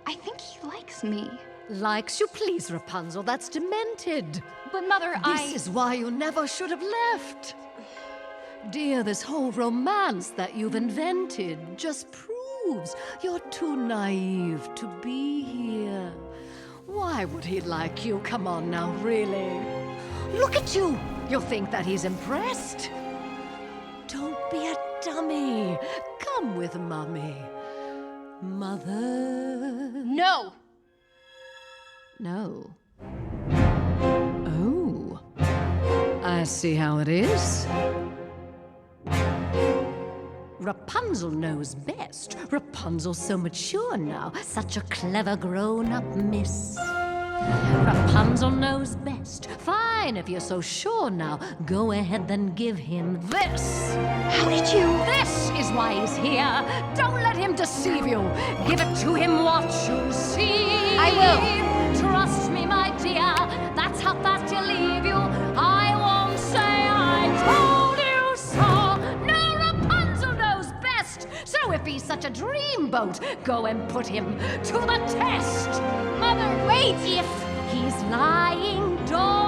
I think he likes me. Likes you, please, Rapunzel. That's demented. But Mother, This is why you never should have left. Dear, this whole romance that you've invented just proves you're too naive to be here. Why would he like you? Come on now, really. Look at you! You'll think that he's impressed. Don't be a dummy. Come with Mummy. Mother... No! No. Oh. I see how it is. Rapunzel knows best. Rapunzel's so mature now. Such a clever grown-up miss. Rapunzel knows best. Fine, if you're so sure now. Go ahead, then give him this. How did you? This is why he's here. Don't let him deceive you. Give it to him what you see. I will. Trust me, my dear. That's how fast he'll leave you. I won't say I told you so. No, Rapunzel knows best. So if he's such a dreamboat, go and put him to the test. Mother, wait! If he's lying, don't